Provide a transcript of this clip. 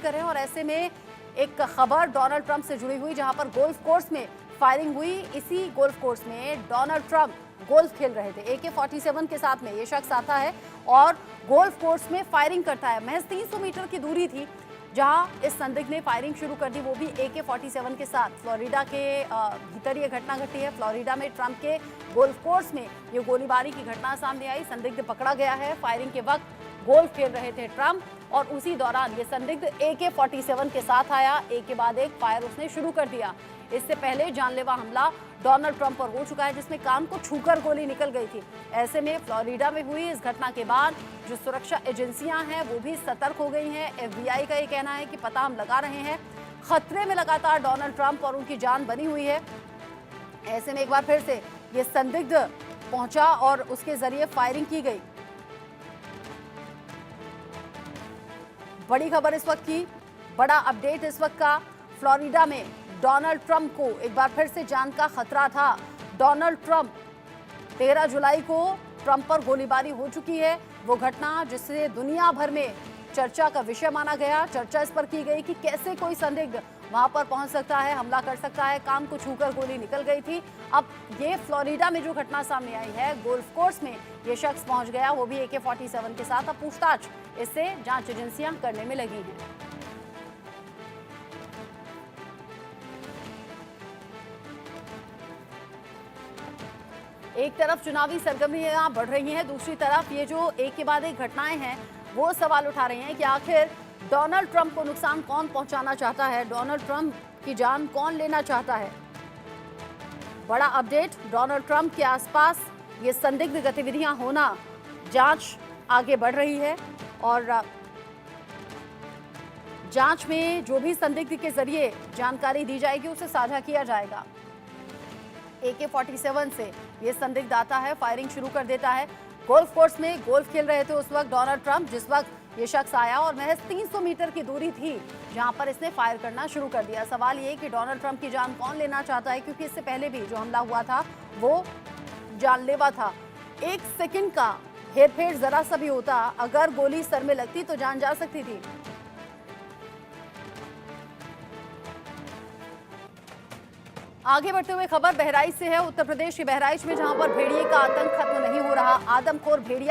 कर रहे हैं और ऐसे में एक खबर डोनाल्ड ट्रंप से जुड़ी हुई, जहां पर गोल्फ कोर्स में फायरिंग हुई। इसी गोल्फ कोर्स में डोनाल्ड ट्रंप गोल्फ खेल रहे थे। AK-47 के साथ में ये शख्स आता है और गोल्फ कोर्स में फायरिंग करता है। महज 300 मीटर की दूरी थी जहां इस संदिग्ध ने फायरिंग शुरू कर दी, वो भी AK-47 के साथ। फ्लोरिडा के भीतर ये घटना घटी है। फ्लोरिडा में ट्रंप के गोल्फ कोर्स में ये गोलीबारी की घटना सामने आई। संदिग्ध पकड़ा गया है। फायरिंग के वक्त गोल्फ खेल रहे थे ट्रंप और उसी दौरान ये संदिग्ध AK-47 के साथ आया। एक के बाद एक फायर उसने शुरू कर दिया। इससे पहले जानलेवा हमला डोनाल्ड ट्रंप पर हो चुका है, जिसमें कान को छूकर गोली निकल गई थी। ऐसे में फ्लोरिडा में हुई इस घटना के बाद जो सुरक्षा एजेंसियां हैं वो भी सतर्क हो गई हैं। FBI का ये कहना है कि पता हम लगा रहे हैं। खतरे में लगातार डोनाल्ड ट्रंप और उनकी जान बनी हुई है। ऐसे में एक बार फिर से ये संदिग्ध पहुंचा और उसके जरिए फायरिंग की गई। बड़ी खबर इस वक्त की, बड़ा अपडेट इस वक्त का। फ्लोरिडा में डोनाल्ड ट्रंप को एक बार फिर से जान का खतरा था। डोनाल्ड ट्रंप 13 जुलाई को ट्रंप पर गोलीबारी हो चुकी है। वो घटना जिससे दुनिया भर में चर्चा का विषय माना गया। चर्चा इस पर की गई कि कैसे कोई संदिग्ध वहां पर पहुंच सकता है, हमला कर सकता है। कान को छूकर गोली निकल गई थी। अब ये फ्लोरिडा में जो घटना सामने आई है, गोल्फ कोर्स में ये शख्स पहुंच गया, वो भी AK-47 के साथ। अब पूछताछ इससे जांच एजेंसियां करने में लगी हैं। एक तरफ चुनावी सरगर्मियां बढ़ रही हैं, दूसरी तरफ ये जो एक के बाद एक घटनाएं हैं वो सवाल उठा रही हैं कि आखिर डोनाल्ड ट्रंप को नुकसान कौन पहुंचाना चाहता है, डोनाल्ड ट्रंप की जान कौन लेना चाहता है। बड़ा अपडेट, डोनाल्ड ट्रंप के आसपास ये संदिग्ध गतिविधियां होना, जांच आगे बढ़ रही है और जांच में जो भी संदिग्ध के जरिए जानकारी दी जाएगी उसे साझा किया जाएगा। AK-47 से ये संदिग्ध आता है, फायरिंग शुरू कर देता है। गोल्फ कोर्स में गोल्फ खेल रहे थे उस वक्त डोनाल्ड ट्रंप, जिस वक्त ये शख्स आया और महज 300 मीटर की दूरी थी जहां पर इसने फायर करना शुरू कर दिया। सवाल ये कि डोनाल्ड ट्रंप की जान कौन लेना चाहता है, क्योंकि इससे पहले भी जो हमला हुआ था वो जानलेवा था। 1 सेकंड का हेरफेर जरा सा भी होता, अगर गोली सर में लगती तो जान जा सकती थी। आगे बढ़ते हुए खबर बहराइच से है। उत्तर प्रदेश के बहराइच में जहां पर भेड़िए का आतंक खत्म नहीं हो रहा, आदमखोर भेड़िया